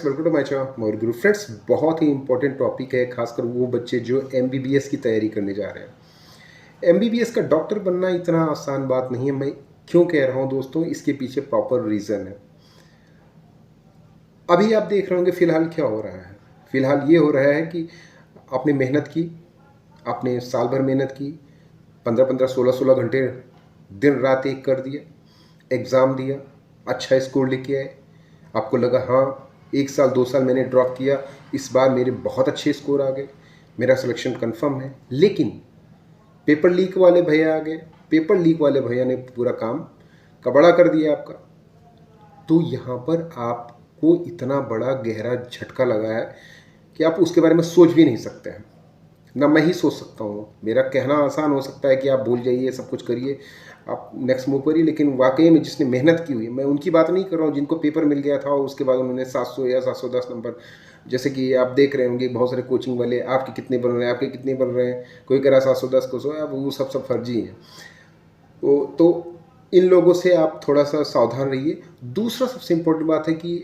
Welcome to my channel more Guru. Friends, बहुत ही important topic है, खासकर वो बच्चे जो एमबीबीएस की तैयारी करने जा रहे हैं। एमबीबीएस का डॉक्टर बनना इतना आसान बात नहीं है। मैं क्यों कह रहा हूँ दोस्तों, इसके पीछे प्रॉपर रीज़न है। अभी आप देख रहे होंगे फिलहाल क्या हो रहा है। फिलहाल ये हो रहा है कि आपने मेहनत की, आपने साल भर मेहनत की, 15-15, 16-16 घंटे दिन रात एक कर दिया, एग्ज़ाम दिया, अच्छा स्कोर लेके आए। आपको लगा हाँ, 1 साल 2 साल मैंने ड्रॉप किया, इस बार मेरे बहुत अच्छे स्कोर आ गए, मेरा सिलेक्शन कंफर्म है। लेकिन पेपर लीक वाले भैया आ गए। पेपर लीक वाले भैया ने पूरा काम कबड़ा कर दिया आपका। तो यहाँ पर आपको इतना बड़ा गहरा झटका लगा है कि आप उसके बारे में सोच भी नहीं सकते हैं। ना मैं ही सोच सकता हूँ। मेरा कहना आसान हो सकता है कि आप भूल जाइए, सब कुछ करिए, आप नेक्स्ट मूव करिए, लेकिन वाकई में जिसने मेहनत की हुई, मैं उनकी बात नहीं कर रहा हूँ जिनको पेपर मिल गया था और उसके बाद उन्होंने 700 या 710 नंबर, जैसे कि आप देख रहे होंगे बहुत सारे कोचिंग वाले, आपके कितने बन रहे हैं, आपके कितने बन रहे हैं, कोई कह रहा 710 को 100, अब वो सब फर्जी हैं। तो इन लोगों से आप थोड़ा सा सावधान रहिए। दूसरा सबसे इम्पोर्टेंट बात है कि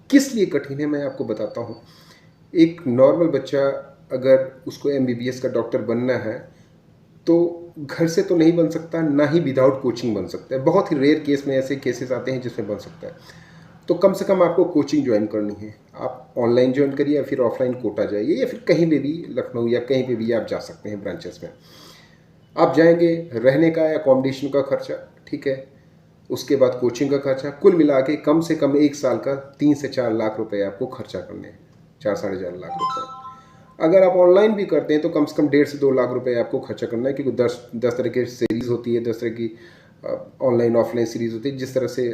किस लिए कठिन है, मैं आपको बताता हूँ। एक नॉर्मल बच्चा अगर उसको एमबीबीएस का डॉक्टर बनना है तो घर से तो नहीं बन सकता, ना ही विदाउट कोचिंग बन सकता है। बहुत ही रेयर केस में ऐसे केसेस आते हैं जिसमें बन सकता है। तो कम से कम आपको कोचिंग ज्वाइन करनी है। आप ऑनलाइन ज्वाइन करिए या फिर ऑफलाइन कोटा जाइए, या फिर कहीं पे भी, लखनऊ या कहीं पे भी आप जा सकते हैं ब्रांचेस में। आप जाएंगे, रहने का या अकोमोडेशन का खर्चा, ठीक है, उसके बाद कोचिंग का खर्चा, कुल मिला के कम से कम 1 साल का 3 से 4 लाख रुपए आपको खर्चा करने हैं, 4-4.5 लाख रुपए। अगर आप ऑनलाइन भी करते हैं तो कम से कम 1.5 से 2 लाख रुपए आपको खर्चा करना है, क्योंकि 10 तरह की सीरीज़ होती है, 10 तरह की ऑनलाइन ऑफलाइन सीरीज़ होती है, जिस तरह से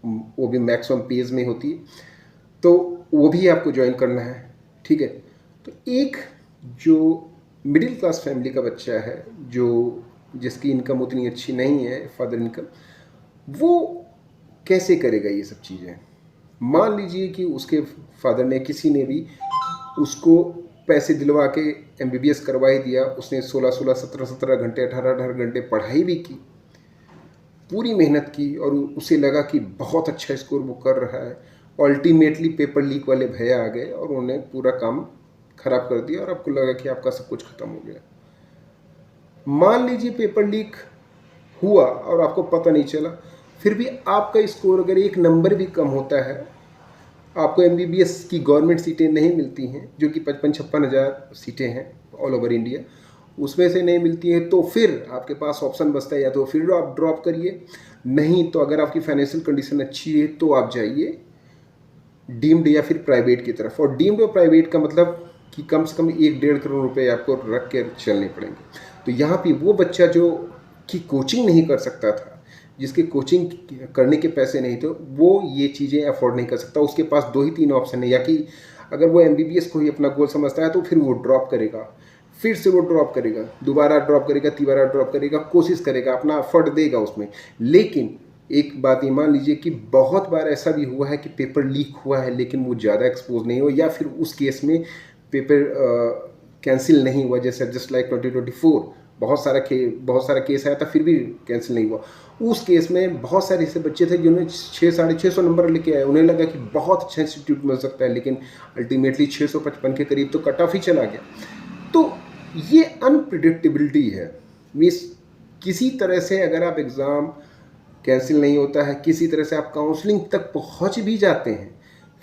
वो भी मैक्सिमम पेज में होती है, तो वो भी आपको ज्वाइन करना है, ठीक है। तो एक जो मिडिल क्लास फैमिली का बच्चा है, जो जिसकी इनकम उतनी अच्छी नहीं है, फादर इनकम, वो कैसे करेगा ये सब चीज़ें। मान लीजिए कि उसके फादर ने, किसी ने भी उसको पैसे दिलवा के एमबीबीएस करवा ही दिया, उसने 16-16, 17-17 घंटे, 18-18 घंटे पढ़ाई भी की, पूरी मेहनत की, और उसे लगा कि बहुत अच्छा स्कोर वो कर रहा है। अल्टीमेटली पेपर लीक वाले भैया आ गए और उन्होंने पूरा काम खराब कर दिया और आपको लगा कि आपका सब कुछ खत्म हो गया। मान लीजिए पेपर लीक हुआ और आपको पता नहीं चला, फिर भी आपका स्कोर अगर 1 नंबर भी कम होता है, आपको एमबीबीएस की गवर्नमेंट सीटें नहीं मिलती हैं, जो कि 55-56 हज़ार सीटें हैं ऑल ओवर इंडिया, उसमें से नहीं मिलती हैं, तो फिर आपके पास ऑप्शन बचता है, या तो फिर आप ड्रॉप करिए, नहीं तो अगर आपकी फाइनेंशियल कंडीशन अच्छी है तो आप जाइए डीम्ड या फिर प्राइवेट की तरफ। और डीम्ड और प्राइवेट का मतलब कि कम से कम 1-1.5 करोड़ रुपए आपको रख के चलने पड़ेंगे। तो यहाँ पे वो बच्चा जो कि कोचिंग नहीं कर सकता था, जिसके कोचिंग करने के पैसे नहीं थे, वो ये चीज़ें अफोर्ड नहीं कर सकता। उसके पास 2 ही 3 ऑप्शन है, या कि अगर वो एमबीबीएस को ही अपना गोल समझता है तो फिर वो ड्रॉप करेगा, फिर से वो ड्रॉप करेगा, दोबारा ड्रॉप करेगा, तीसरा ड्रॉप करेगा, कोशिश करेगा, अपना एफर्ट देगा उसमें। लेकिन एक बात ये मान लीजिए कि बहुत बार ऐसा भी हुआ है कि पेपर लीक हुआ है लेकिन वो ज़्यादा एक्सपोज नहीं हुआ, या फिर उस केस में पेपर कैंसिल नहीं हुआ, जैसे जस्ट लाइक 2024 बहुत सारा केस आया था, फिर भी कैंसिल नहीं हुआ। उस केस में बहुत सारे ऐसे बच्चे थे जिन्होंने 600-650 नंबर लेके आए, उन्हें लगा कि बहुत अच्छा इंस्टीट्यूट मिल सकता है, लेकिन अल्टीमेटली 655 के करीब तो कट ऑफ ही चला गया। तो ये अनप्रिडिक्टेबिलिटी है। मीन्स किसी तरह से अगर आप एग्ज़ाम कैंसिल नहीं होता है, किसी तरह से आप काउंसलिंग तक पहुंच भी जाते हैं,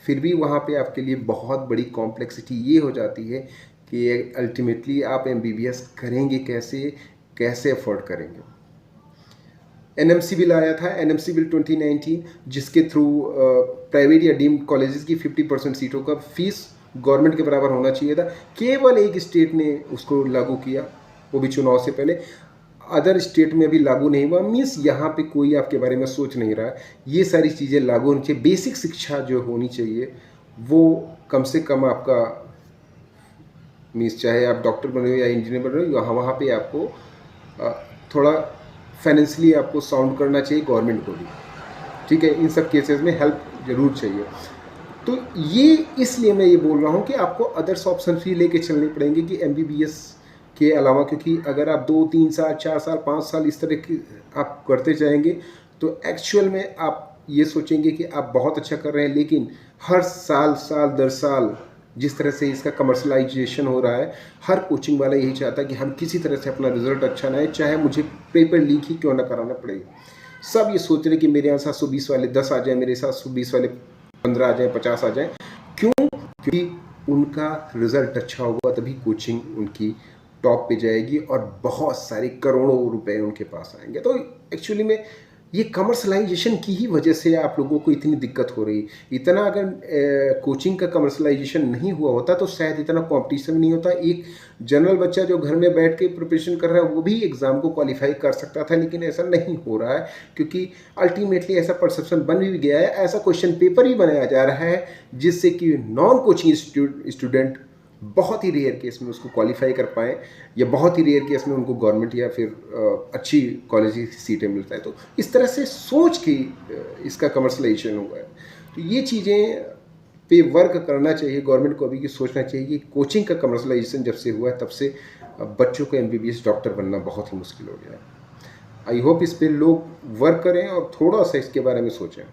फिर भी वहाँ पे आपके लिए बहुत बड़ी कॉम्प्लेक्सिटी ये हो जाती है कि अल्टीमेटली आप एमबीबीएस करेंगे कैसे अफोर्ड करेंगे। एनएमसी बिल आया था, एनएमसी बिल 2019, जिसके थ्रू प्राइवेट या डीम्ड कॉलेजेस की 50% सीटों का फीस गवर्नमेंट के बराबर होना चाहिए था। केवल एक स्टेट ने उसको लागू किया, वो भी चुनाव से पहले। अदर स्टेट में भी लागू नहीं हुआ। मीन्स यहाँ पे कोई आपके बारे में सोच नहीं रहा। ये सारी चीज़ें लागू होनी चाहिए। बेसिक शिक्षा जो होनी चाहिए वो कम से कम आपका, मीन्स चाहे आप डॉक्टर बन रहे हो या इंजीनियर बन रहे हो, वहाँ पे आपको थोड़ा फाइनेंशियली आपको साउंड करना चाहिए, गवर्नमेंट को भी, ठीक है। इन सब केसेस में हेल्प ज़रूर चाहिए। तो ये इसलिए मैं ये बोल रहा हूँ कि आपको अदर्स ऑप्शन भी लेके चलने पड़ेंगे कि एमबीबीएस के अलावा, क्योंकि अगर आप 2-3 साल, 4 साल, 5 साल इस तरह की आप करते जाएंगे तो एक्चुअल में आप ये सोचेंगे कि आप बहुत अच्छा कर रहे हैं, लेकिन हर साल साल दर साल जिस तरह से इसका कमर्शलाइजेशन हो रहा है, हर कोचिंग वाला यही चाहता है कि हम किसी तरह से अपना रिजल्ट अच्छा ना आए, चाहे मुझे पेपर लीक ही क्यों ना कराना पड़े। सब ये सोच रहे कि मेरे यहाँ 720 वाले 10 आ जाए, मेरे 720 वाले 15 आ जाए, 50 आ जाए। क्यों? क्योंकि उनका रिजल्ट अच्छा होगा तभी कोचिंग उनकी टॉप पे जाएगी और बहुत सारे करोड़ों रुपए उनके पास आएंगे। तो एक्चुअली में ये कमर्शलाइजेशन की ही वजह से आप लोगों को इतनी दिक्कत हो रही। इतना अगर कोचिंग का कमर्शलाइजेशन नहीं हुआ होता तो शायद इतना कंपटीशन नहीं होता। एक जनरल बच्चा जो घर में बैठ के प्रिपरेशन कर रहा है वो भी एग्ज़ाम को क्वालिफाई कर सकता था, लेकिन ऐसा नहीं हो रहा है क्योंकि अल्टीमेटली ऐसा परसेप्शन बन भी गया है, ऐसा क्वेश्चन पेपर ही बनाया जा रहा है जिससे कि नॉन कोचिंग स्टूडेंट बहुत ही रेयर केस में उसको क्वालिफाई कर पाएँ, या बहुत ही रेयर केस में उनको गवर्नमेंट या फिर अच्छी कॉलेज की सीटें मिलता है। तो इस तरह से सोच के इसका कमर्शलाइजेशन हुआ है। तो ये चीज़ें पे वर्क करना चाहिए गवर्नमेंट को अभी, कि सोचना चाहिए कि कोचिंग का कमर्शलाइजेशन जब से हुआ है तब से बच्चों को एमबीबीएस डॉक्टर बनना बहुत ही मुश्किल हो गया है। आई होप इस पे लोग वर्क करें और थोड़ा सा इसके बारे में सोचें।